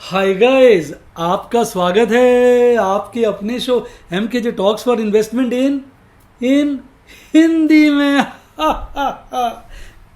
Hi guys, आपका स्वागत है आपके अपने show MKJ talks for investment in Hindi में।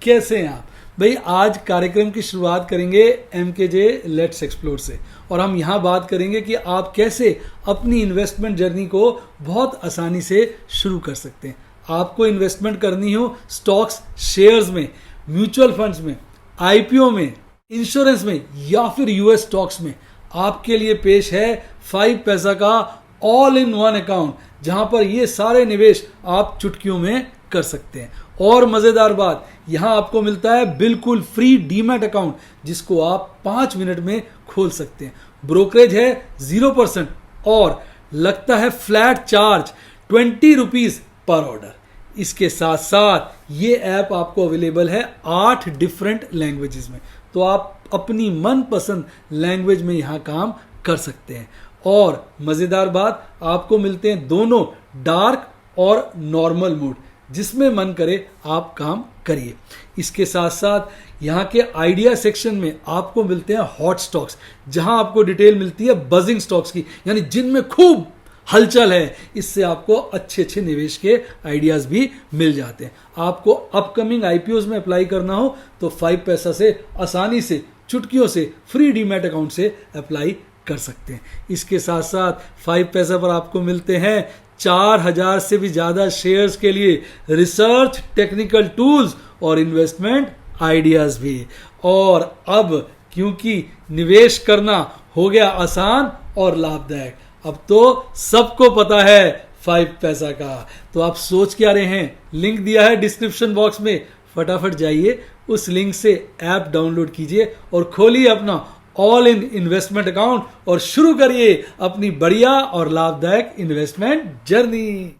कैसे हैं आप भाई? आज कार्यक्रम की शुरुआत करेंगे एमकेजे लेट्स एक्सप्लोर से, और हम यहाँ बात करेंगे कि आप कैसे अपनी इन्वेस्टमेंट जर्नी को बहुत आसानी से शुरू कर सकते हैं। आपको इन्वेस्टमेंट करनी हो स्टॉक्स, शेयर्स में, म्यूचुअल फंड्स में, आईपीओ में, इंश्योरेंस में या फिर यूएस स्टॉक्स में, आपके लिए पेश है 5 पैसा का ऑल इन वन अकाउंट, जहां पर ये सारे निवेश आप चुटकियों में कर सकते हैं। और मजेदार बात, यहां आपको मिलता है बिल्कुल फ्री डीमैट अकाउंट, जिसको आप 5 मिनट में खोल सकते हैं। ब्रोकरेज है 0% और लगता है flat charge 20 rupees per order. इसके साथ साथ ये ऐप आपको अवेलेबल है 8 डिफरेंट लैंग्वेजेस में, तो आप अपनी मनपसंद लैंग्वेज में यहाँ काम कर सकते हैं। और मज़ेदार बात, आपको मिलते हैं दोनों डार्क और नॉर्मल मोड, जिसमें मन करे आप काम करिए। इसके साथ साथ यहाँ के आइडिया सेक्शन में आपको मिलते हैं हॉट स्टॉक्स, जहाँ आपको डिटेल मिलती है बजिंग स्टॉक्स की, यानी जिनमें खूब हलचल है। इससे आपको अच्छे अच्छे निवेश के आइडियाज भी मिल जाते हैं। आपको अपकमिंग आईपीओज में अप्लाई करना हो तो 5 पैसा से आसानी से चुटकियों से फ्री डीमैट अकाउंट से अप्लाई कर सकते हैं। इसके साथ साथ 5 पैसा पर आपको मिलते हैं 4000 से भी ज्यादा शेयर्स के लिए रिसर्च, टेक्निकल टूल्स और इन्वेस्टमेंट आइडियाज भी। और अब क्योंकि निवेश करना हो गया आसान और लाभदायक, अब तो सबको पता है 5 पैसा का, तो आप सोच क्या रहे हैं? लिंक दिया है डिस्क्रिप्शन बॉक्स में, फटाफट जाइए उस लिंक से ऐप डाउनलोड कीजिए और खोलिए अपना ऑल इन इन्वेस्टमेंट अकाउंट और शुरू करिए अपनी बढ़िया और लाभदायक इन्वेस्टमेंट जर्नी।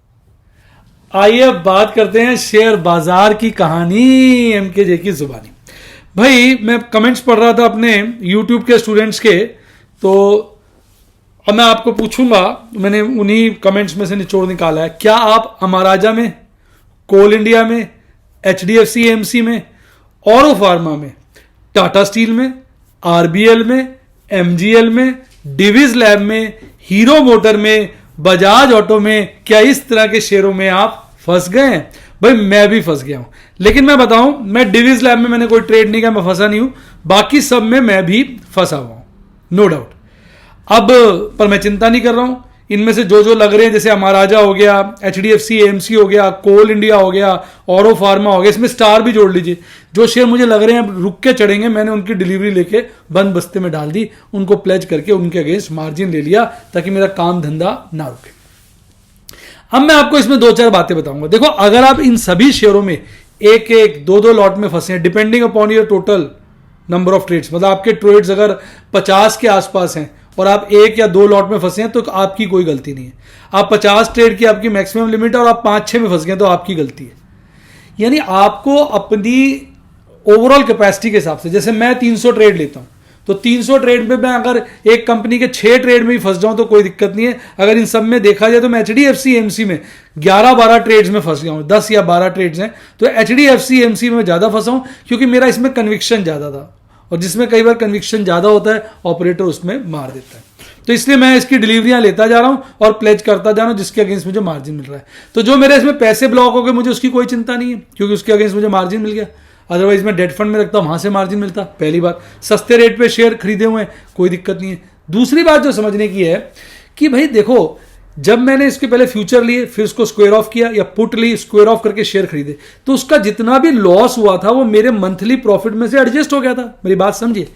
आइए अब बात करते हैं शेयर बाजार की कहानी एमकेजे की जुबानी। भाई, मैं कमेंट्स पढ़ रहा था अपने यूट्यूब के स्टूडेंट्स के, तो अब मैं आपको पूछूंगा, मैंने उन्हीं कमेंट्स में से निचोड़ निकाला है, क्या आप अमाराजा में, कोल इंडिया में, एचडीएफसी एएमसी में, औरो फार्मा में, टाटा स्टील में, आरबीएल में, एमजीएल में, डिविज लैब में, हीरो मोटर में, बजाज ऑटो में, क्या इस तरह के शेयरों में आप फंस गए हैं? भाई, मैं भी फंस गया हूं, लेकिन मैं बताऊं, मैं डिविज लैब में मैंने कोई ट्रेड नहीं किया, मैं फंसा नहीं हूं। बाकी सब में मैं भी फंसा हुआ हूं, नो डाउट। अब पर मैं चिंता नहीं कर रहा हूं। इनमें से जो जो लग रहे हैं, जैसे अमाराजा हो गया, एचडीएफसी एएमसी हो गया, कोल इंडिया हो गया, औरो फार्मा हो गया, इसमें स्टार भी जोड़ लीजिए। जो शेयर मुझे लग रहे हैं रुक के चढ़ेंगे, मैंने उनकी डिलीवरी लेके बंद बस्ते में डाल दी, उनको प्लेज करके उनके अगेंस्ट मार्जिन ले लिया, ताकि मेरा काम धंधा ना रुके। अब मैं आपको इसमें 2-4 बातें बताऊंगा। देखो, अगर आप इन सभी शेयरों में 1-1, 2-2 लॉट में फंसे हैं, depending upon your total number of trades, मतलब आपके ट्रेड्स अगर 50 के आसपास हैं और आप 1 या 2 लॉट में फंसे हैं, तो आपकी कोई गलती नहीं है। आप 50 ट्रेड की आपकी मैक्सिमम लिमिट है और आप 5-6 में फंस गए तो आपकी गलती है। यानी आपको अपनी ओवरऑल कैपेसिटी के हिसाब से, जैसे मैं 300 ट्रेड लेता हूं, तो 300 ट्रेड में मैं अगर एक कंपनी के 6 ट्रेड में भी फंस जाऊं तो कोई दिक्कत नहीं है। अगर इन सब में देखा जाए तो मैं एचडीएफसी एएमसी में 11-12 ट्रेड्स में फंस गया हूं, 10 या 12 ट्रेड्स हैं, तो एचडीएफसी एएमसी में ज्यादा फंसा हूं, क्योंकि मेरा इसमें कन्विक्शन ज्यादा था, और जिसमें कई बार कन्विक्शन ज्यादा होता है ऑपरेटर उसमें मार देता है। तो इसलिए मैं इसकी डिलीवरियां लेता जा रहा हूं और प्लेज करता जा रहा हूं, जिसके अगेंस्ट मुझे मार्जिन मिल रहा है। तो जो मेरे इसमें पैसे ब्लॉक हो गए, मुझे उसकी कोई चिंता नहीं है, क्योंकि उसके अगेंस्ट मुझे मार्जिन मिल गया। अदरवाइज मैं डेट फंड में रखता हूं, वहां से मार्जिन मिलता। पहली बात, सस्ते रेट पे शेयर खरीदे हुए हैं, कोई दिक्कत नहीं है। दूसरी बात जो समझने की है कि भाई देखो, जब मैंने इसके पहले फ्यूचर लिए, फिर उसको स्क्वायर ऑफ किया, या पुट ली, स्क्वायर ऑफ करके शेयर खरीदे, तो उसका जितना भी लॉस हुआ था वो मेरे मंथली प्रॉफिट में से एडजस्ट हो गया था। मेरी बात समझिए,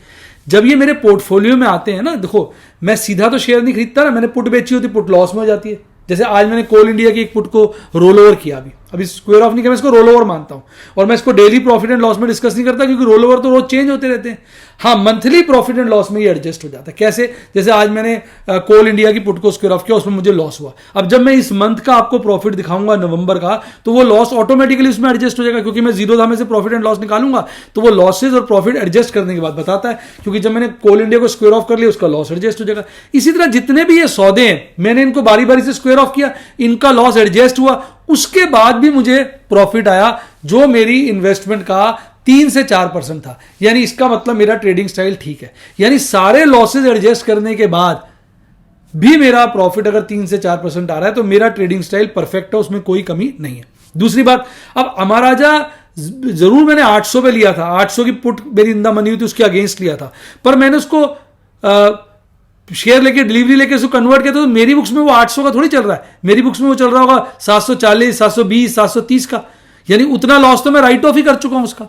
जब ये मेरे पोर्टफोलियो में आते हैं ना, देखो मैं सीधा तो शेयर नहीं खरीदता ना, मैंने पुट बेची होती, पुट लॉस में हो जाती है। जैसे आज मैंने कोल इंडिया की एक पुट को रोल ओवर किया, अभी स्क्वायर ऑफ नहीं किया, मैं इसको रोल ओवर मानता हूं, और मैं इसको डेली प्रॉफिट एंड लॉस में डिस्कस नहीं करता, क्योंकि रोल ओवर तो रोज चेंज होते रहते हैं। हाँ, मंथली प्रॉफिट एंड लॉस में ये एडजस्ट हो जाता है। कैसे? जैसे आज मैंने कोल इंडिया की पुट को स्क्वायर ऑफ किया, उसमें मुझे लॉस हुआ। अब जब मैं इस मंथ का आपको प्रॉफिट दिखाऊंगा नवंबर का, तो वो लॉस ऑटोमेटिकली उसमें एडजस्ट हो जाएगा, क्योंकि मैं जीरो धामे से प्रॉफिट एंड लॉस निकालूंगा, तो वो लॉसेज और प्रॉफिट एडजस्ट करने के बाद बताता है, क्योंकि जब मैंने कोल इंडिया को स्क्वायर ऑफ कर लिया, उसका लॉस एडजस्ट हो जाएगा। इसी तरह जितने भी ये सौदे हैं, मैंने इनको बारी बारी से स्क्वायर ऑफ किया, इनका लॉस एडजस्ट हुआ, उसके बाद भी मुझे प्रॉफिट आया, जो मेरी इन्वेस्टमेंट का 3 से 4% था, यानी इसका मतलब मेरा ट्रेडिंग स्टाइल ठीक है। यानी सारे लॉसेज एडजस्ट करने के बाद भी मेरा प्रॉफिट अगर 3 से 4% आ रहा है तो मेरा ट्रेडिंग स्टाइल परफेक्ट है, उसमें कोई कमी नहीं है। दूसरी बात, अब अमराजा जरूर मैंने 800 पे लिया था, 800 की पुट मेरी इंदा मनी हुई थी, उसके अगेंस्ट लिया था, पर मैंने उसको शेयर लेके डिलीवरी लेके उसको कन्वर्ट किया तो मेरी बुक्स में वो 800 का थोड़ी चल रहा है, मेरी बुक्स में वो चल रहा होगा 740, 720, 730 का, यानी उतना लॉस तो मैं राइट ऑफ ही कर चुका हूं उसका।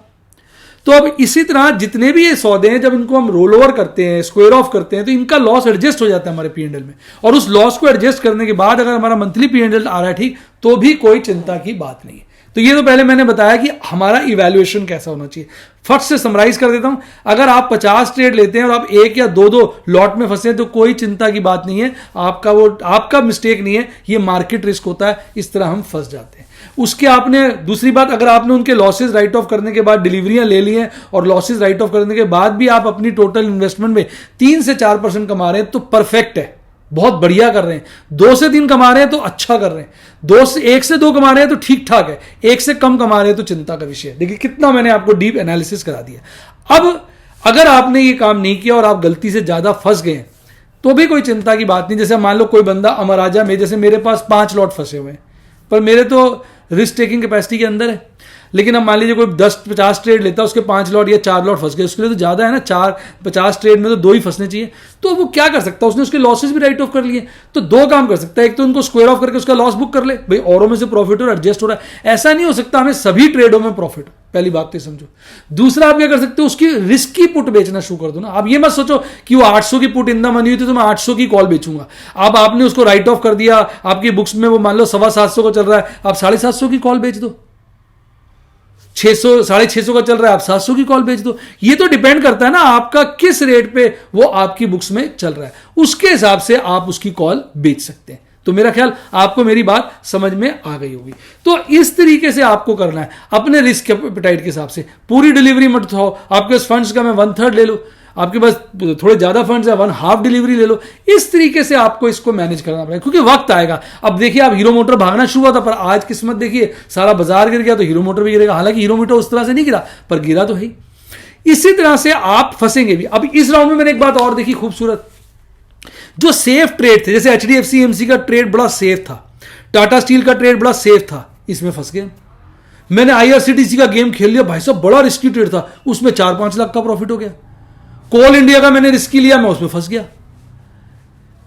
तो अब इसी तरह जितने भी ये सौदे हैं, जब इनको हम रोल ओवर करते हैं, स्क्वायर ऑफ करते हैं, तो इनका लॉस एडजस्ट हो जाता है हमारे पी एंड एल में, और उस लॉस को एडजस्ट करने के बाद अगर हमारा मंथली पी एंड एल आ रहा है ठीक, तो भी कोई चिंता की बात नहीं है। तो ये तो पहले मैंने बताया कि हमारा इवैल्यूएशन कैसा होना चाहिए। फर्स्ट से समराइज कर देता हूं, अगर आप 50 ट्रेड लेते हैं और आप 1 या 2 लॉट में फंसे हैं तो कोई चिंता की बात नहीं है, आपका मिस्टेक नहीं है, ये मार्केट रिस्क होता है, इस तरह हम फंस जाते हैं। उसके आपने दूसरी बात, अगर आपने उनके लॉसेज राइट ऑफ करने के बाद डिलीवरियां ले ली हैं और लॉसेज राइट ऑफ करने के बाद भी आप अपनी टोटल इन्वेस्टमेंट में 3 से 4% कमा रहे हैं तो परफेक्ट है, बहुत बढ़िया कर रहे हैं। 2 से 3 कमा रहे हैं तो अच्छा कर रहे हैं, 1 से 2 कमा रहे हैं तो ठीक ठाक है, 1 से कम कमा रहे हैं तो चिंता का विषय है। देखिए कितना मैंने आपको डीप एनालिसिस करा दिया। अब अगर आपने ये काम नहीं किया और आप गलती से ज्यादा फंस गए तो भी कोई चिंता की बात नहीं। जैसे मान लो कोई बंदा अमराजा में, जैसे मेरे पास 5 लॉट फंसे हुए हैं, पर मेरे तो रिस्क टेकिंग कैपेसिटी के अंदर है, लेकिन अब मान लीजिए कोई 10-50 ट्रेड लेता है, उसके 5 लॉट या 4 लॉट फंस गए, उसके लिए तो ज्यादा है ना, 50 ट्रेड में तो 2 ही फंसने चाहिए। तो वो क्या कर सकता है, उसने उसके लॉसेस भी राइट ऑफ कर लिए, तो 2 काम कर सकता है, एक तो उनको स्क्वायर ऑफ करके उसका लॉस बुक कर ले, भाई औरों में से प्रॉफिट और एडजस्ट हो रहा है। ऐसा नहीं हो सकता हमें सभी ट्रेडों में प्रॉफिट हो, पहली बात तो समझो। दूसरा आप क्या कर सकते हो, उसकी रिस्क की पुट बेचना शुरू कर दो ना। आप ये मत सोचो कि वो 800 की पुट इंदा मनी हुई थी तो मैं 800 की कॉल बेचूंगा। अब आपने उसको राइट ऑफ कर दिया, आपकी बुक्स में वो मान लो 750 को चल रहा है, आप 750 की कॉल बेच दो, 600 650 का चल रहा है, आप 700 की कॉल बेच दो। ये तो डिपेंड करता है ना आपका किस रेट पे वो आपकी बुक्स में चल रहा है, उसके हिसाब से आप उसकी कॉल बेच सकते हैं। तो मेरा ख्याल आपको मेरी बात समझ में आ गई होगी। तो इस तरीके से आपको करना है, अपने रिस्क एपेटाइट के हिसाब से। पूरी डिलीवरी मत उठाओ, आपके पास फंड्स का मैं 1/3 ले लो, आपके पास थोड़े ज्यादा फंड्स है 1/2 डिलीवरी ले लो। इस तरीके से आपको इसको मैनेज करना पड़ेगा, क्योंकि वक्त आएगा। अब देखिए आप हीरो मोटर भागना शुरू हुआ था, पर आज किस्मत देखिए सारा बाजार गिर गया तो हीरो मोटर भी गिरेगा। हालांकि हीरो मोटर उस तरह से नहीं गिरा, पर गिरा तो है। इसी तरह से आप फंसेंगे भी। अब इस राउंड में मैंने एक बात और देखी खूबसूरत, जो सेफ ट्रेड थे, जैसे एचडीएफसी एमसी का ट्रेड बड़ा सेफ था, टाटा स्टील का ट्रेड बड़ा सेफ था, इसमें फंस गए। मैंने आईआरसीटीसी का गेम खेल लिया, भाई साहब बड़ा रिस्की ट्रेड था, उसमें 4-5 लाख का प्रॉफिट हो गया। कोल इंडिया का मैंने रिस्की लिया, मैं उसमें फंस गया।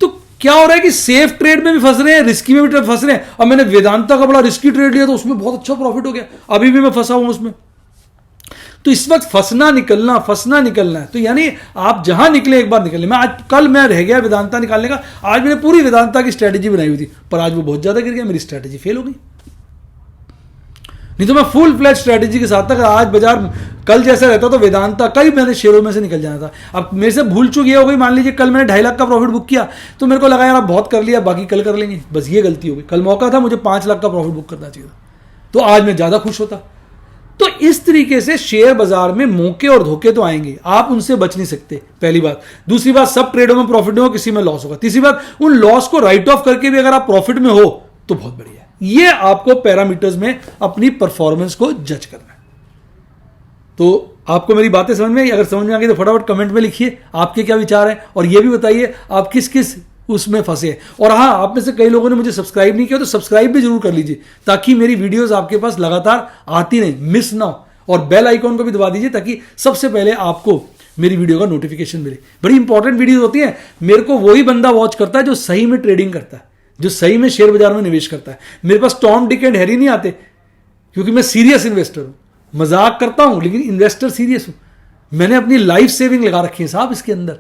तो क्या हो रहा है कि सेफ ट्रेड में भी फंस रहे हैं, रिस्की में भी फंस रहे हैं। अब मैंने वेदांता का बड़ा रिस्की ट्रेड लिया तो उसमें बहुत अच्छा प्रॉफिट हो गया, अभी भी मैं फंसा हूं उसमें। तो इस वक्त फंसना निकलना है। तो यानी आप जहां निकले एक बार निकले। कल मैं रह गया वेदांता निकालने का, आज मैंने पूरी वेदांता की स्ट्रेटेजी बनाई हुई थी, पर आज वो बहुत ज्यादा गिर गया, मेरी स्ट्रेटेजी फेल हो गई। नहीं तो मैं फुल फ्लैश स्ट्रेटेजी के साथ था। अगर आज बाजार कल जैसा रहता तो वेदांता कई मैंने शेयरों में से निकल जाना था। अब मेरे से भूल चुक ये हो गई, मान लीजिए कल मैंने 2.5 लाख का प्रॉफिट बुक किया तो मेरे को लगा यार आप बहुत कर लिया, बाकी कल कर लेंगे, बस ये गलती हो गई। कल मौका था, मुझे 5 लाख का प्रॉफिट बुक करना चाहिए था, तो आज मैं ज्यादा खुश होता। तो इस तरीके से शेयर बाजार में मौके और धोखे तो आएंगे, आप उनसे बच नहीं सकते, पहली बात। दूसरी बात, सब ट्रेडों में प्रॉफिट नहीं हो, किसी में लॉस होगा। तीसरी बात, उन लॉस को राइट ऑफ करके भी अगर आप प्रॉफिट में हो तो बहुत बढ़िया है। ये आपको पैरामीटर्स में अपनी परफॉर्मेंस को जज करना है। तो आपको मेरी बातें समझ में आई? अगर समझ में आ गई तो फटाफट कमेंट में लिखिए आपके क्या विचार हैं, और ये भी बताइए आप किस किस उसमें फंसे। और हाँ, आप में से कई लोगों ने मुझे सब्सक्राइब नहीं किया तो सब्सक्राइब भी जरूर कर लीजिए, ताकि मेरी वीडियोस आपके पास लगातार आती नहीं, मिस ना हो। और बेल आइकॉन को भी दबा दीजिए ताकि सबसे पहले आपको मेरी वीडियो का नोटिफिकेशन मिले। बड़ी इंपॉर्टेंट वीडियो होती है। मेरे को वही बंदा वॉच करता है जो सही में ट्रेडिंग करता है, जो सही में शेयर बाजार में निवेश करता है। मेरे पास टॉम डिक एंड हैरी नहीं आते, क्योंकि मैं सीरियस इन्वेस्टर हूं। मजाक करता हूं लेकिन इन्वेस्टर सीरियस हूं। मैंने अपनी लाइफ सेविंग लगा रखी है साहब इसके अंदर।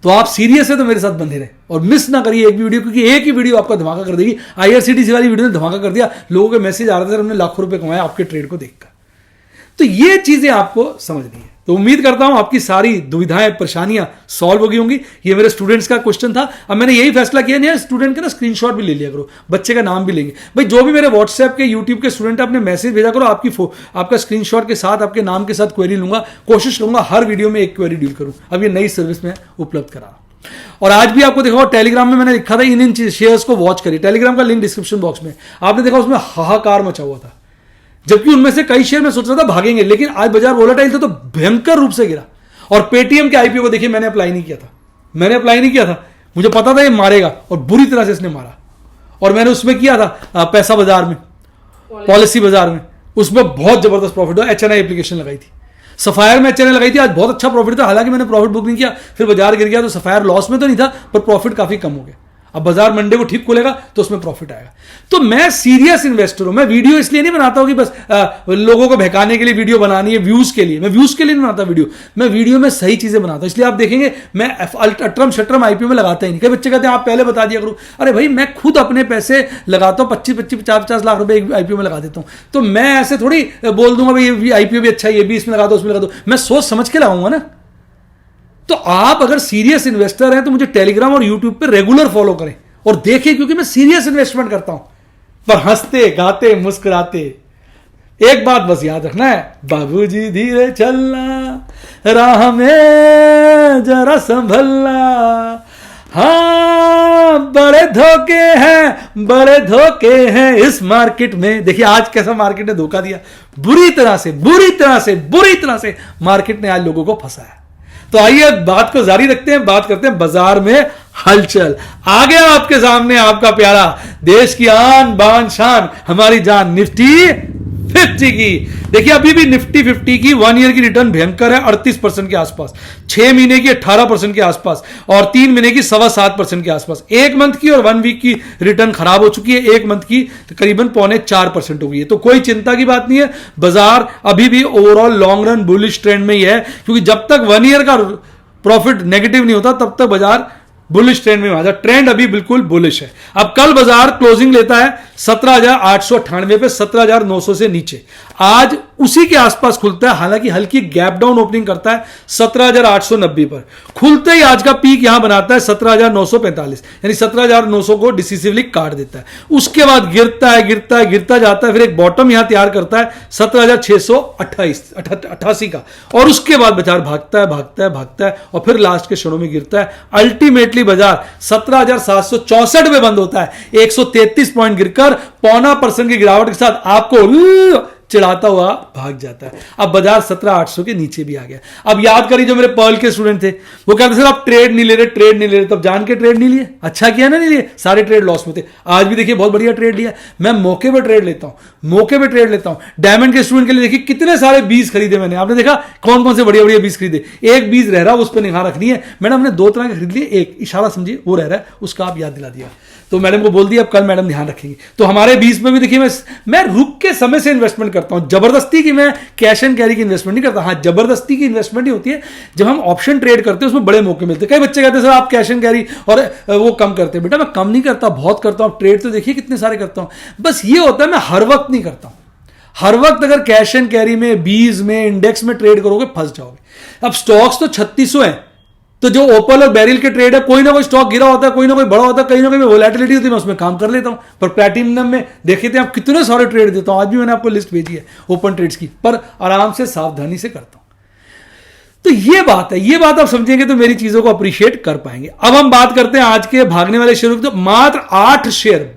तो आप सीरियस है तो मेरे साथ बंधे रहे और मिस ना करिए एक भी वीडियो, क्योंकि एक ही वीडियो आपका धमाका कर देगी। आईआरसीटीसी वाली वीडियो ने धमाका कर दिया, लोगों के मैसेज आ रहे थे, हमने लाखों रुपए कमाए आपके ट्रेड को देखकर। तो ये चीजें आपको समझनी है। तो उम्मीद करता हूं आपकी सारी दुविधाएं परेशानियां सॉल्व हो गई होंगी। ये मेरे स्टूडेंट्स का क्वेश्चन था। अब मैंने यही फैसला किया, नहीं स्टूडेंट का ना स्क्रीनशॉट भी ले लिया करो, बच्चे का नाम भी लेंगे भाई। जो भी मेरे व्हाट्सएप के यूट्यूब के स्टूडेंट अपने मैसेज भेजा करो, आपका स्क्रीनशॉट के साथ आपके नाम के साथ क्वेरी लूंगा। कोशिश करूंगा हर वीडियो में एक क्वेरी डील करूं। अब ये नई सर्विस में उपलब्ध करा रहा हूं। और आज भी आपको देखा टेलीग्राम में मैंने लिखा था इन शेयर्स को वॉच करिए। टेलीग्राम का लिंक डिस्क्रिप्शन बॉक्स में। आपने देखा उसमें हाहाकार मचा हुआ था। जबकि उनमें से कई शेयर मैं सोच रहा था भागेंगे, लेकिन आज बाजार वोलेटाइल था तो भयंकर रूप से गिरा। और पेटीएम के आईपीओ को देखिए, मैंने अप्लाई नहीं किया था, मुझे पता था ये मारेगा और बुरी तरह से इसने मारा। और मैंने उसमें किया था पैसा बाजार में, पॉलिसी बाजार में, उसमें बहुत जबरदस्त प्रॉफिट हुआ। एचएनआई एप्लीकेशन लगाई थी, सफायर में एचएनआई लगाई थी, आज बहुत अच्छा प्रॉफिट था। हालांकि मैंने प्रॉफिट बुक नहीं किया, फिर बाजार गिर गया तो सफायर लॉस में तो नहीं था, पर प्रॉफिट काफी कम हो गया। अब बाजार मंडे को ठीक खुलेगा तो उसमें प्रॉफिट आएगा। तो मैं सीरियस इन्वेस्टर हूं। मैं वीडियो इसलिए नहीं बनाता हूं कि बस लोगों को बहकाने के लिए वीडियो बनानी है, व्यूज के लिए। मैं व्यूज के लिए नहीं बनाता वीडियो, मैं वीडियो में सही चीजें बनाता हूं। इसलिए आप देखेंगे मैं अट्रम शट्रम आईपीओ में लगाता ही नहीं। कई बच्चे कहते हैं आप पहले बता दिया करो। अरे भाई, मैं खुद अपने पैसे लगाता हूं, 25-50 लाख रुपए एक आईपीओ में लगा देता हूं। तो मैं ऐसे थोड़ी बोल दूंगा भाई ये आईपीओ भी अच्छा है, ये भी इसमें लगा दो, उसमें लगा दो। मैं सोच समझ के लगाऊंगा ना। तो आप अगर सीरियस इन्वेस्टर हैं तो मुझे टेलीग्राम और यूट्यूब पर रेगुलर फॉलो करें और देखें, क्योंकि मैं सीरियस इन्वेस्टमेंट करता हूं, पर हंसते गाते मुस्कुराते। एक बात बस याद रखना है, बाबूजी धीरे चलना, राह में जरा संभलना। हाँ, बड़े धोखे हैं इस मार्केट में। देखिए आज कैसा मार्केट ने धोखा दिया, बुरी तरह से मार्केट ने आज लोगों को फंसाया। तो आइए बात को जारी रखते हैं, बात करते हैं बाजार में हलचल। आ गया आपके सामने आपका प्यारा, देश की आन बान शान, हमारी जान, निफ्टी 50 की। देखिए अभी भी निफ्टी 50 की 1 ईयर की रिटर्न भयंकर है, 38% के आसपास, 6 महीने की 18% के आसपास और 3 महीने की 7.25% के आसपास। 1 मंथ की और 1 वीक की रिटर्न खराब हो चुकी है, 1 मंथ की करीबन 3.25% हो गई है। तो कोई चिंता की बात नहीं है, बाजार अभी भी overall long run bullish trend में ही है, क्योंकि जब तक 1 ईयर का प्रॉफिट नेगेटिव नहीं होता तब तक बाजार बुलिश ट्रेंड में आ। ट्रेंड अभी बिल्कुल बुलिश है। अब कल बाजार क्लोजिंग लेता है 17,898 पे, 17,900 से नीचे। आज उसी के आसपास खुलता है, हालांकि हल्की गैप डाउन ओपनिंग करता है 17,890 पर। खुलते ही आज का पीक यहां बनाता है 17,945, यानी 17,900 को डिसिसिवली काट देता है। उसके बाद गिरता जाता है, फिर एक बॉटम यहां तैयार करता है 17,688 का, और उसके बाद बाजार भागता है और फिर लास्ट के क्षणों में गिरता है। अल्टीमेटली बाजार 17,764 में बंद होता है, 133 पॉइंट गिरकर 0.25% की गिरावट के साथ आपको चिढ़ाता हुआ भाग जाता है। अब बाजार 17,800 के नीचे भी आ गया। अब याद करिए जो मेरे पर्ल के स्टूडेंट थे, वो कहते सर आप ट्रेड नहीं ले रहे, तब जान के ट्रेड नहीं लिए। अच्छा किया ना, नहीं लिए, सारे ट्रेड लॉस में थे। आज भी देखिए बहुत बढ़िया ट्रेड लिया। मैं मौके पे ट्रेड लेता हूं, डायमंड के स्टूडेंट के लिए देखिए कितने सारे बीज खरीदे मैंने। आपने देखा कौन कौन से बढ़िया बीज खरीदे। एक बीज रह रहा, उस पर निगाह रखनी है। मैडम हमने 2 तरह के खरीद लिए, एक इशारा समझिए वो रह रहा है, उसका आप याद दिला दिया तो मैडम को बोल दिया, अब कल मैडम ध्यान रखेंगे। तो हमारे बीज में भी देखिए मैं रुक के समय से इन्वेस्टमेंट करता हूं, जबरदस्ती की मैं कैश एंड कैरी की इन्वेस्टमेंट नहीं करता। हाँ, जबरदस्ती की इन्वेस्टमेंट ही होती है जब हम ऑप्शन ट्रेड करते हैं, उसमें बड़े मौके मिलते हैं। कई बच्चे कहते हैं सर आप कैश एंड कैरी और वो कम करते हैं। बेटा मैं कम नहीं करता, बहुत करता हूं। ट्रेड तो देखिए कितने सारे करता हूं। बस ये होता है मैं हर वक्त नहीं करता हूं। हर वक्त अगर कैश एंड कैरी में, बीज में, इंडेक्स में ट्रेड करोगे फंस जाओगे। अब स्टॉक्स तो 3600 है, तो जो ओपल और बैरिल के ट्रेड है, कोई ना कोई स्टॉक गिरा होता है, कोई ना कोई बड़ा होता है, कहीं ना कहीं वोलेटिलिटी होती है, मैं उसमें काम कर लेता हूं। पर प्लैटिनम में देखे थे आप कितने सारे ट्रेड देता हूं। आज भी मैंने आपको लिस्ट भेजी है ओपन ट्रेड्स की, पर आराम से सावधानी से करता हूं। तो ये बात आप समझेंगे तो मेरी चीजों को अप्रिशिएट कर पाएंगे। अब हम बात करते हैं आज के भागने वाले शेयरों की। तो मात्र 8 शेयर,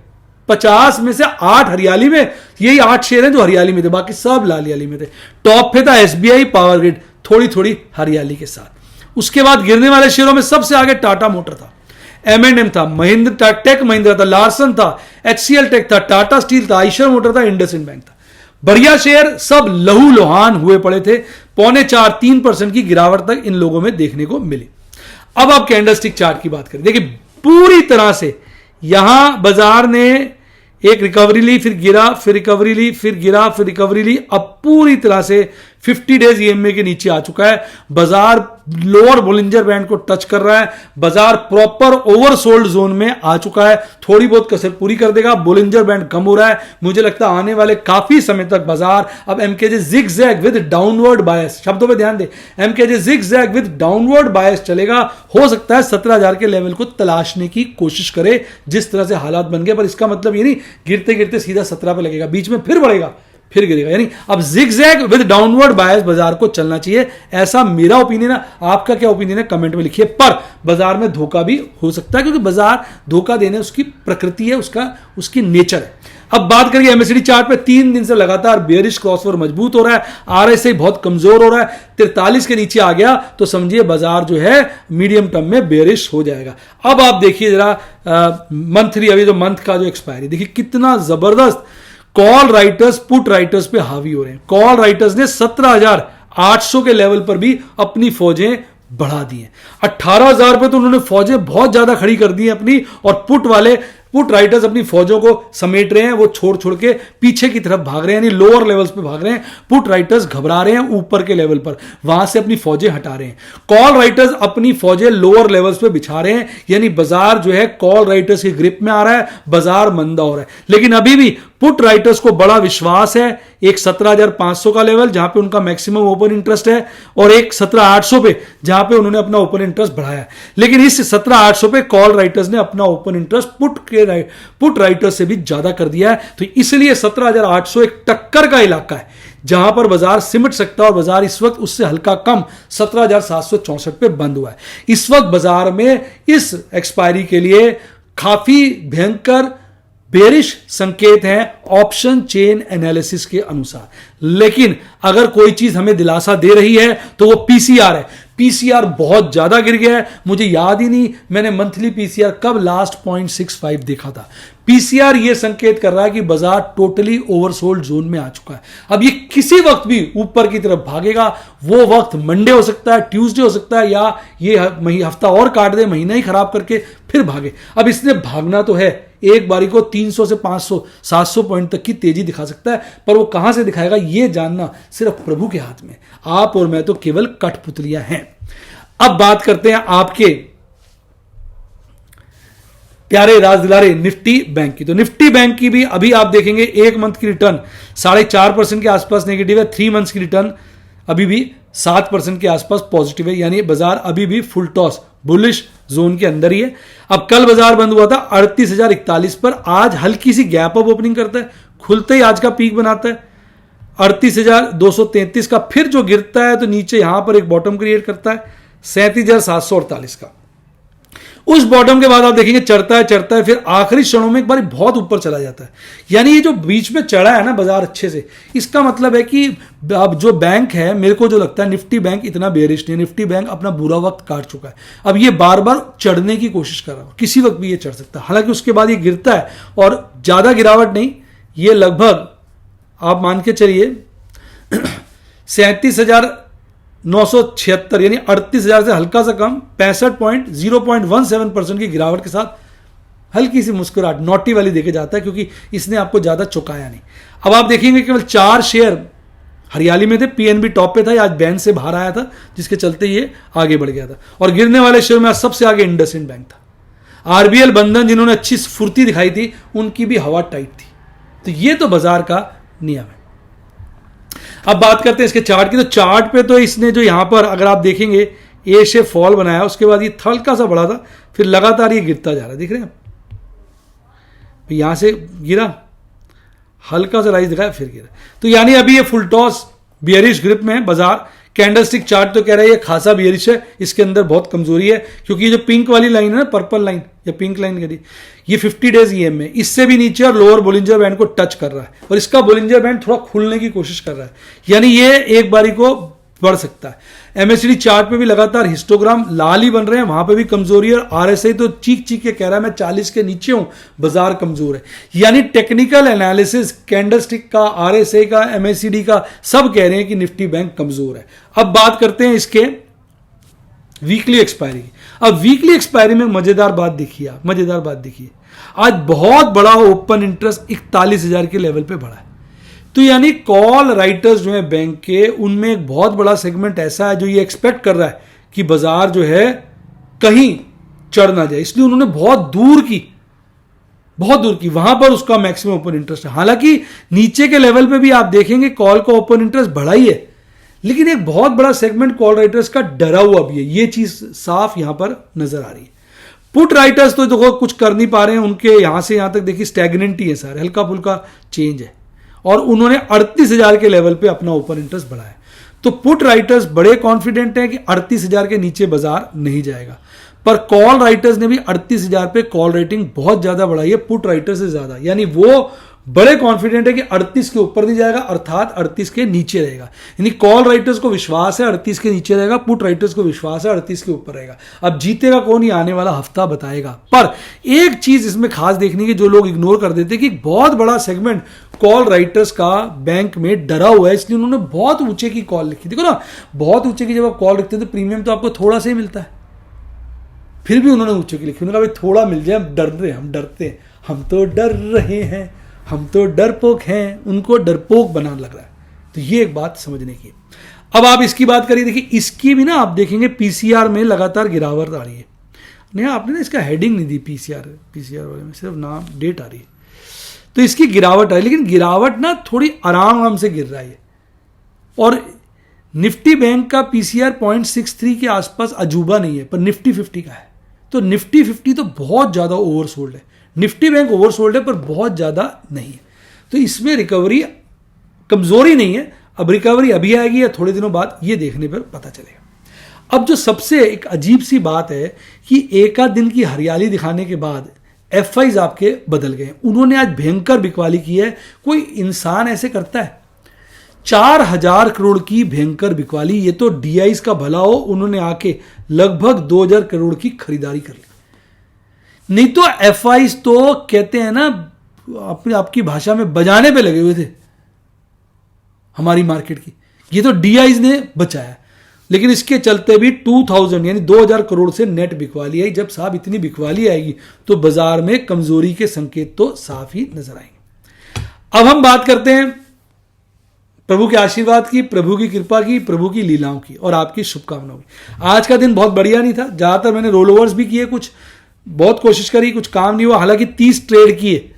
50 में से 8 हरियाली में, यही 8 शेयर हैं जो हरियाली में थे, बाकी सब लालियाली में थे। टॉप पे था एसबीआई, पावर ग्रिड, थोड़ी हरियाली के साथ। उसके बाद गिरने वाले शेयरों में सबसे आगे टाटा मोटर था, M&M था, टेक महिंद्रा था, लार्सन था, HCL टेक था, टाटा स्टील था, आइशर मोटर था, इंडसइंड बैंक था। बढ़िया शेयर सब लहूलुहान हुए पड़े थे। 2.25-3% की गिरावट तक इन लोगों में देखने को मिली। अब आप कैंडलस्टिक चार्ट की बात करें, देखिए पूरी तरह से यहां बाजार ने एक रिकवरी ली, फिर गिरा, फिर रिकवरी ली, फिर गिरा, फिर रिकवरी ली। अब पूरी तरह से 50 डेज EMA के नीचे आ चुका है। बाजार लोअर बोलिंजर बैंड को टच कर रहा है। बाजार प्रॉपर ओवरसोल्ड जोन में आ चुका है। थोड़ी बहुत कसर पूरी कर देगा, बोलिंजर बैंड कम हो रहा है। मुझे लगता है आने वाले काफी समय तक बाजार अब MKJ जिगजैग विद डाउनवर्ड बायस, शब्दों पे ध्यान दे, MKJ जिगजैग विद डाउनवर्ड बायस चलेगा। हो सकता है 17,000 के लेवल को तलाशने की कोशिश करे, जिस तरह से हालात बन गए। पर इसका मतलब ये नहीं गिरते गिरते सीधा 17 पे लगेगा, बीच में फिर बढ़ेगा, फिर गिरेगा। यानी अब जिगजैग विद डाउनवर्ड बायस बाजार को चलना चाहिए, ऐसा मेरा ओपिनियन है। आपका क्या ओपिनियन है कमेंट में लिखिए। पर बाजार में धोखा भी हो सकता है, क्योंकि बाजार धोखा देने उसकी प्रकृति है, उसकी नेचर है। अब बात करेंगे एमएससीडी चार्ट पे 3 दिन से लगातार बेयरिश क्रॉसओवर मजबूत हो रहा है, आरएसआई बहुत कमजोर हो रहा है, 43 के नीचे आ गया तो समझिए बाजार जो है मीडियम टर्म में बेयरिश हो जाएगा। अब आप देखिए जरा मंथली, अभी जो मंथ का जो एक्सपायरी देखिए कितना जबरदस्त कॉल राइटर्स पुट राइटर्स पे हावी हो रहे हैं। कॉल राइटर्स ने 17,800 के लेवल पर भी अपनी फौजें बढ़ा दी हैं। 18,000 पे तो उन्होंने फौजें बहुत ज्यादा खड़ी कर दी हैं अपनी, और पुट राइटर्स अपनी फौजों को समेट रहे हैं, वो छोड़ छोड़ के पीछे की तरफ भाग रहे हैं, यानी लोअर लेवल्स पे भाग रहे हैं। पुट राइटर्स घबरा रहे हैं ऊपर के लेवल पर, वहां से अपनी फौजें हटा रहे हैं। कॉल राइटर्स अपनी फौजें लोअर लेवल्स पे बिछा रहे हैं, यानी बाजार जो है कॉल राइटर्स की ग्रिप में आ रहा है, बाजार मंदा हो रहा है। लेकिन अभी भी पुट राइटर्स को बड़ा विश्वास है एक 17,500 का लेवल जहां पे उनका मैक्सिमम ओपन इंटरेस्ट है, और एक 17,800 पे जहां पे उन्होंने अपना ओपन इंटरेस्ट बढ़ाया। लेकिन इस 17,800 पे कॉल राइटर्स ने अपना ओपन इंटरेस्ट पुट राइटर्स से भी ज्यादा कर दिया है। तो इसलिए 17,800 एक टक्कर का इलाका है जहां पर बाजार सिमट सकता है, और बाजार इस वक्त उससे हल्का कम 17,764 पे बंद हुआ है। इस वक्त बाजार में इस एक्सपायरी के लिए काफी भयंकर बेरिश संकेत हैं ऑप्शन चेन एनालिसिस के अनुसार। लेकिन अगर कोई चीज हमें दिलासा दे रही है तो वो पीसीआर है। पीसीआर बहुत ज्यादा गिर गया है, मुझे याद ही नहीं मैंने मंथली पीसीआर कब लास्ट 0.65 देखा था। पीसीआर ये संकेत कर रहा है कि बाजार टोटली ओवरसोल्ड जोन में आ चुका है। अब ये किसी वक्त भी ऊपर की तरफ भागेगा, वो वक्त मंडे हो सकता है, ट्यूसडे हो सकता है, या ये हफ्ता और काट दे, महीना ही खराब करके फिर भागे। अब इसने भागना तो है, एक बारी को 300 से 500 700 पॉइंट तक की तेजी दिखा सकता है, पर वो कहां से दिखाएगा ये जानना सिर्फ प्रभु के हाथ में। आप और मैं तो केवल कठपुतलियां हैं। अब बात करते हैं आपके प्यारे राज दुलारे निफ्टी बैंक की। तो निफ्टी बैंक की भी अभी आप देखेंगे एक मंथ की रिटर्न 4.5% के आसपास नेगेटिव है, 3 मंथ्स की रिटर्न अभी भी 7% के आसपास पॉजिटिव है, यानी बाजार अभी भी फुल टॉस बुलिश जोन के अंदर ही है। अब कल बाजार बंद हुआ था 38,041 पर, आज हल्की सी गैप अप ओपनिंग करता है, खुलते ही आज का पीक बनाता है 38,233 का, फिर जो गिरता है तो नीचे यहां पर एक बॉटम क्रिएट करता है 37,748 का। उस बॉटम के बाद आप देखेंगे चढ़ता है, फिर आखिरी क्षणों में एक बार बहुत ऊपर चला जाता है। यानी ये जो बीच में चढ़ा है ना बाजार अच्छे से, इसका मतलब है कि अब जो बैंक है, मेरे को जो लगता है निफ्टी बैंक इतना बेयरिश नहीं है, निफ्टी बैंक अपना बुरा वक्त काट चुका है। अब ये बार बार चढ़ने की कोशिश कर रहा है, किसी वक्त भी ये चढ़ सकता है। हालांकि उसके बाद ये गिरता है और ज्यादा गिरावट नहीं, ये लगभग आप मान के चलिए 37,976 यानी 38,000 से हल्का सा कम 0.17% की गिरावट के साथ हल्की सी मुस्कुराहट नोटी वाली देके जाता है, क्योंकि इसने आपको ज्यादा चुकाया नहीं। अब आप देखेंगे केवल 4 शेयर हरियाली में थे, पीएनबी टॉप पे था, आज बैंड से बाहर आया था, जिसके चलते ये आगे बढ़ गया था। और गिरने वाले शेयर में आज सबसे आगे इंडसइंड बैंक था। आरबीएल बंधन जिन्होंने अच्छी फुर्ती दिखाई थी, उनकी भी हवा टाइट थी। तो ये तो बाजार का नियम है। अब बात करते हैं इसके चार्ट की। तो चार्ट पे तो इसने जो यहां पर अगर आप देखेंगे ए शेप फॉल बनाया, उसके बाद ये हल्का सा बढ़ा था, फिर लगातार ये गिरता जा रहा है, देख रहे हैं आप, यहां से गिरा, हल्का सा राइज दिखाया, फिर गिरा। तो यानी अभी ये फुल टॉस बियरिश ग्रिप में है बाजार। कैंडलस्टिक चार्ट तो कह रहा है ये खासा बियरिश है, इसके अंदर बहुत कमजोरी है, क्योंकि ये जो पिंक वाली लाइन है ना, पर्पल लाइन या पिंक लाइन कह दी, ये 50 डेज ईएम में इससे भी नीचे और लोअर बोलिंजर बैंड को टच कर रहा है, और इसका बोलिंजर बैंड थोड़ा खुलने की कोशिश कर रहा है, यानी ये एक बारी को बढ़ सकता है। एमएससीडी चार्ट पे भी लगातार हिस्टोग्राम लाल ही बन रहे हैं, वहां पे भी कमजोरी है, और आरएसआई तो चीख चीख के कह रहा है मैं 40 के नीचे हूं, बाजार कमजोर है। यानी टेक्निकल एनालिसिस कैंडलस्टिक का, आरएसआई का, एमएससीडी का, सब कह रहे हैं कि निफ्टी बैंक कमजोर है। अब बात करते हैं इसके वीकली एक्सपायरी की। अब वीकली एक्सपायरी में मजेदार बात देखिए आप, मजेदार बात देखिए, आज बहुत बड़ा ओपन इंटरेस्ट 41,000 के लेवल पे बढ़ा है। तो यानी कॉल राइटर्स जो है बैंक के, उनमें एक बहुत बड़ा सेगमेंट ऐसा है जो ये एक्सपेक्ट कर रहा है कि बाजार जो है कहीं चढ़ ना जाए, इसलिए उन्होंने बहुत दूर की वहां पर उसका मैक्सिमम ओपन इंटरेस्ट है। हालांकि नीचे के लेवल पे भी आप देखेंगे कॉल का ओपन इंटरेस्ट बढ़ा ही है, लेकिन एक बहुत बड़ा सेगमेंट कॉल राइटर्स का डरा हुआ भी है, ये चीज साफ यहां पर नजर आ रही है। पुट राइटर्स तो देखो कुछ कर नहीं पा रहे हैं, उनके यहां से यहां तक देखिए स्टैग्नेंट ही है सारे, हल्का फुल्का चेंज है, और उन्होंने 38,000 के लेवल पे अपना ओपन इंटरेस्ट बढ़ाया। तो पुट राइटर्स बड़े कॉन्फिडेंट हैं कि 38,000 के नीचे बाजार नहीं जाएगा, पर कॉल राइटर्स ने भी 38,000 पे कॉल रेटिंग बहुत ज्यादा बढ़ाई है पुट राइटर्स से ज्यादा, यानी वो बड़े कॉन्फिडेंट है कि 38 के ऊपर नहीं जाएगा, अर्थात 38 के नीचे रहेगा। यानी कॉल राइटर्स को विश्वास है 38 के नीचे रहेगा, पुट राइटर्स को विश्वास है 38 के ऊपर रहेगा। अब जीतेगा कौन, ये आने वाला हफ्ता बताएगा। पर एक चीज इसमें खास देखने की जो लोग इग्नोर कर देते कि बहुत बड़ा सेगमेंट कॉल राइटर्स का बैंक में डरा हुआ है, इसलिए उन्होंने बहुत ऊंचे की कॉल लिखी। देखो ना, बहुत ऊंचे की जब आप कॉल लिखते हैं तो प्रीमियम तो आपको थोड़ा सा ही मिलता है, फिर भी उन्होंने ऊंचे की लिखी। उन्होंने कहा भाई थोड़ा मिल जाए, हम डर रहे हैं, हम डरते हैं, हम तो डर रहे हैं, हम तो डरपोक हैं, उनको डरपोक बनाने लग रहा है। तो ये एक बात समझने की। अब आप इसकी बात करिए, देखिए इसकी भी ना आप देखेंगे पीसीआर में लगातार गिरावट आ रही है। नहीं, आपने ना इसका हेडिंग नहीं दी पीसीआर वाले में, सिर्फ नाम डेट आ रही है, तो इसकी गिरावट है। लेकिन गिरावट ना थोड़ी आराम से गिर रहा है। और निफ्टी बैंक का पीसीआर 0.63 के आसपास अजूबा नहीं है, पर निफ्टी 50 का है। तो निफ्टी 50 तो बहुत ज्यादा ओवरसोल्ड है। निफ्टी बैंक ओवरसोल्ड है पर बहुत ज्यादा नहीं है। तो इसमें रिकवरी, कमजोरी नहीं है। अब रिकवरी अभी आएगी या थोड़े दिनों बाद, ये देखने पर पता चलेगा। अब जो सबसे एक अजीब सी बात है कि एक आध दिन की हरियाली दिखाने के बाद एफआईज आपके बदल गए। उन्होंने आज भयंकर बिकवाली की है। कोई इंसान ऐसे करता है? 4000 करोड़ की भयंकर बिकवाली। ये तो डीआईज का भला हो, उन्होंने आके लगभग 2000 करोड़ की खरीदारी कर ली। नहीं तो एफआईज तो कहते हैं ना, अपनी आपकी भाषा में बजाने पे लगे हुए थे हमारी मार्केट की। ये तो डीआईज ने बचाया। लेकिन इसके चलते भी 2000 यानी 2000 करोड़ से नेट बिकवाली आई। जब साहब इतनी बिकवाली आएगी तो बाजार में कमजोरी के संकेत तो साफ ही नजर आएंगे। अब हम बात करते हैं प्रभु के आशीर्वाद की, प्रभु की कृपा की, प्रभु की लीलाओं की और आपकी शुभकामनाओं की। आज का दिन बहुत बढ़िया नहीं था। ज्यादातर मैंने रोल ओवर्स भी किए, कुछ बहुत कोशिश करी, कुछ काम नहीं हुआ। हालांकि 30 ट्रेड किए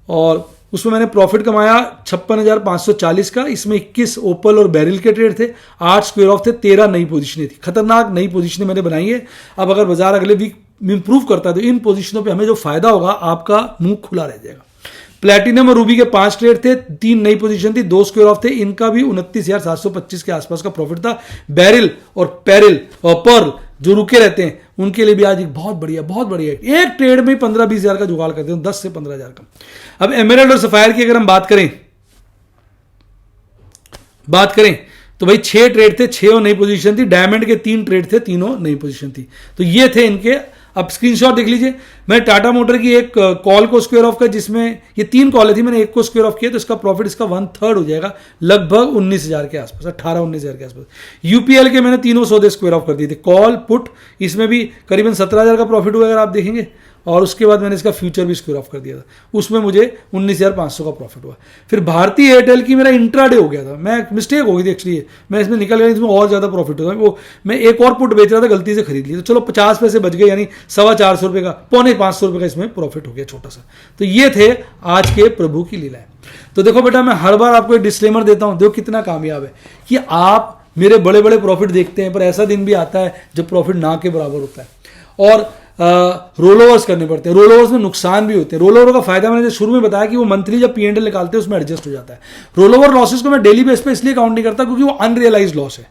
और उसमें मैंने प्रॉफिट कमाया 56,540 का। इसमें 21 ओपल और बैरिल के ट्रेड थे, 8 स्क्वायर ऑफ थे, 13 नई पोजीशनें थी। खतरनाक नई पोजीशनें मैंने बनाई है। अब अगर बाजार अगले वीक इंप्रूव करता है तो इन पोजीशनों पे हमें जो फायदा होगा, आपका मुंह खुला रह जाएगा। प्लैटिनम और रूबी के 5 ट्रेड थे, 3 नई पोजीशन थी, 2 स्क्वायर ऑफ थे। इनका भी 29,725 के आसपास का प्रॉफिट था। बैरिल और पेरिल और पर्ल जो रुके रहते हैं उनके लिए भी आज एक बहुत बढ़िया एक ट्रेड में 15-20 हजार का जुगाड़ करते हैं, 10 से 15 हजार का। अब एमराल्ड और सफायर की अगर हम बात करें तो भाई 6 ट्रेड थे, 6 नई पोजीशन थी। डायमंड के 3 ट्रेड थे, तीनों नई पोजीशन थी। तो ये थे इनके। अब स्क्रीनशॉट देख लीजिए। मैं टाटा मोटर की एक कॉल को स्क्वायर ऑफ का, जिसमें ये 3 कॉल थी, मैंने एक को स्क्वायर ऑफ किया तो इसका प्रॉफिट इसका 1/3 हो जाएगा, लगभग 19,000 के आसपास, 18-19,000 के आसपास। यूपीएल के मैंने तीनों सौदे स्क्वायर ऑफ कर दिए थे, कॉल पुट, इसमें भी करीबन 17,000 का प्रॉफिट हुआ अगर आप देखेंगे। और उसके बाद मैंने इसका फ्यूचर भी स्क्वायर ऑफ कर दिया था, उसमें मुझे 19,500 का प्रॉफिट हुआ। फिर भारतीय एयरटेल की मेरा इंट्राडे हो गया था, मैं मिस्टेक हो गई थी एक्चुअली, मैं इसमें निकल गया, इसमें और ज्यादा प्रॉफिट होता। वो मैं एक और पुट बेच रहा था, गलती से खरीद लिया, तो चलो 50 पैसे बच गए, यानी 425 रुपए का, 450 रुपए का इसमें प्रॉफिट हो गया छोटा सा। तो ये थे आज के प्रभु की लीलाएं। तो देखो बेटा, मैं हर बार आपको एक डिस्क्लेमर देता हूं, देखो कितना कामयाब है कि आप मेरे बड़े बड़े प्रॉफिट देखते हैं, पर ऐसा दिन भी आता है जब प्रॉफिट ना के बराबर होता है और रोल ओवर्स करने पड़ते हैं। रोल ओवर्स में नुकसान भी होते हैं। रोल ओवर का फायदा मैंने शुरू में बताया कि वो मंथली जब पीएनएल निकालते हैं उसमें एडजस्ट हो जाता है। रोल ओवर लॉसेस को मैं डेली बेस पे इसलिए काउंट नहीं करता क्योंकि वो अनरियलाइज लॉस है,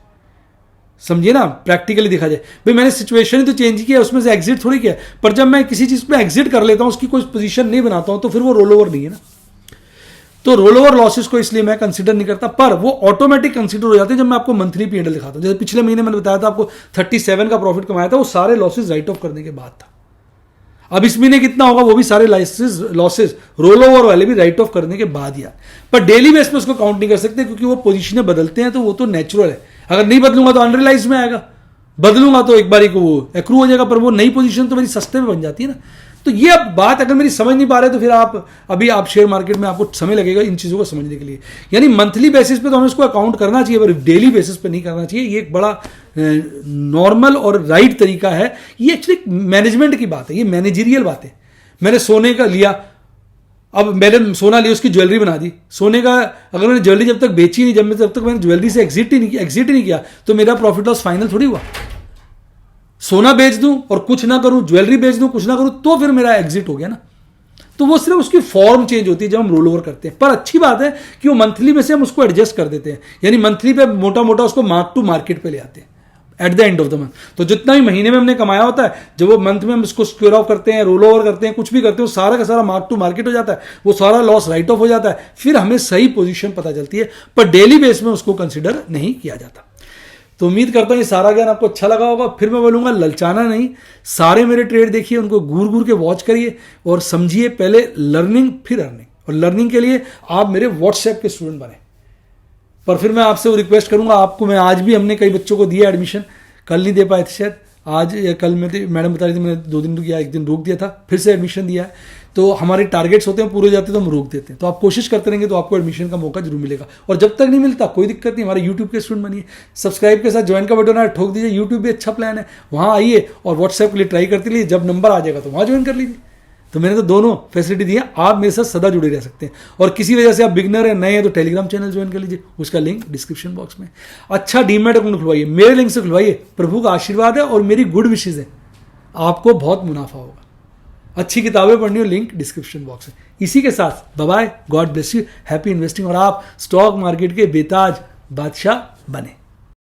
समझिए ना, प्रैक्टिकली देखा जाए। भाई मैंने सिचुएशन ही तो चेंज किया, उसमें से एग्जिट थोड़ी किया, पर जब मैं किसी चीज पे एग्जिट कर लेता हूं, उसकी कोई पोजीशन नहीं बनाता हूं, तो फिर वो रोल ओवर नहीं है ना। तो रोल ओवर लॉसेस को इसलिए मैं कंसीडर नहीं करता, पर वो ऑटोमेटिक कंसीडर हो जाते हैं जब मैं आपको मंथली पीएनएल दिखाता हूं। जैसे पिछले महीने मैंने बताया था आपको 37 का प्रॉफिट कमाया था, वो सारे लॉसेस राइट ऑफ करने के बाद था। अब इस महीने कितना होगा, वो भी सारे लॉसेस रोल ओवर वाले भी राइट ऑफ करने के बाद ही। पर डेली बेस पे उसको काउंट नहीं कर सकते क्योंकि वो पोजीशनें बदलते हैं, तो वो तो नेचुरल है। अगर नहीं बदलूंगा तो अनरियलाइज में आएगा, बदलूंगा तो एक बारी को वो एक्रू हो जाएगा, पर वो नई पोजीशन तो मेरी सस्ते में बन जाती है ना। तो ये अब बात अगर मेरी समझ नहीं पा रहे तो फिर आप शेयर मार्केट में आपको समय लगेगा इन चीज़ों को समझने के लिए। यानी मंथली बेसिस पे तो हमें इसको अकाउंट करना चाहिए, पर डेली बेसिस पे नहीं करना चाहिए। ये एक बड़ा नॉर्मल और राइट तरीका है। ये एक्चुअली मैनेजमेंट की बात है, ये मैनेजरियल बात है। मैंने सोने का लिया, अब मैंने सोना लिया, उसकी ज्वेलरी बना दी। सोने का अगर मैंने ज्वेलरी जब तक बेची नहीं, जब तक मैंने ज्वेलरी से एग्जिट ही नहीं किया तो मेरा प्रॉफिट लॉस फाइनल थोड़ी हुआ। सोना बेच दूं और कुछ ना करूं, ज्वेलरी बेच दूं कुछ ना करूं, तो फिर मेरा एग्जिट हो गया ना। तो वो सिर्फ उसकी फॉर्म चेंज होती है जब हम रोल ओवर करते हैं। पर अच्छी बात है कि वो मंथली में से हम उसको एडजस्ट कर देते हैं, यानी मंथली पे मोटा मोटा उसको मार्क टू मार्केट पे ले आते हैं। At the end of the month. तो जितना भी महीने में हमने कमाया होता है, जब वो मंथ में हम इसको स्क्वेयर ऑफ करते हैं, रोल ओवर करते हैं, कुछ भी करते हैं, वो सारा का सारा मार्क टू मार्केट हो जाता है, वो सारा लॉस राइट ऑफ हो जाता है, फिर हमें सही पोजीशन पता चलती है, पर डेली बेस में उसको कंसिडर नहीं किया जाता। तो उम्मीद करता हूं ये सारा ज्ञान आपको अच्छा लगा होगा। फिर मैं बोलूंगा ललचाना नहीं, सारे मेरे ट्रेड देखिए, उनको घूर घूर के वॉच करिए और समझिए, पहले लर्निंग फिर अर्निंग। और लर्निंग के लिए आप मेरे व्हाट्सएप के स्टूडेंट बने। पर फिर मैं आपसे वो रिक्वेस्ट करूंगा, आपको मैं आज भी, हमने कई बच्चों को दिया एडमिशन, कल नहीं दे पाए थे शायद, आज या कल में मैडम बता रही थी, मैंने 2 दिन किया, 1 दिन रोक दिया था, फिर से एडमिशन दिया है। तो हमारे टारगेट्स होते हैं, पूरे हो जाते हैं तो हम रोक देते हैं। तो आप कोशिश करते रहेंगे तो आपको एडमिशन का मौका जरूर मिलेगा। और जब तक नहीं मिलता कोई दिक्कत नहीं, हमारे यूट्यूब के स्टूडेंट बनिए, सब्सक्राइब के साथ ज्वाइन का बटन है ठोक दीजिए। यूट्यूब भी अच्छा प्लान है, वहाँ आइए और व्हाट्सएप के लिए ट्राई करते रहिए, जब नंबर आ जाएगा तो वहाँ ज्वाइन कर लीजिए। तो मैंने तो दोनों फैसिलिटी दी है, आप मेरे साथ सदा जुड़े रह सकते हैं। और किसी वजह से आप बिगनर हैं, नए हैं, तो टेलीग्राम चैनल ज्वाइन कर लीजिए, उसका लिंक डिस्क्रिप्शन बॉक्स में। अच्छा डीमैट अकाउंट खुलवाइए, मेरे लिंक से खुलवाइए, प्रभु का आशीर्वाद है और मेरी गुड विशेज है, आपको बहुत मुनाफा होगा। अच्छी किताबें पढ़नी हो, लिंक डिस्क्रिप्शन बॉक्स में। इसी के साथ bye bye, God bless you, happy investing, और आप स्टॉक मार्केट के बेताज बादशाह बने।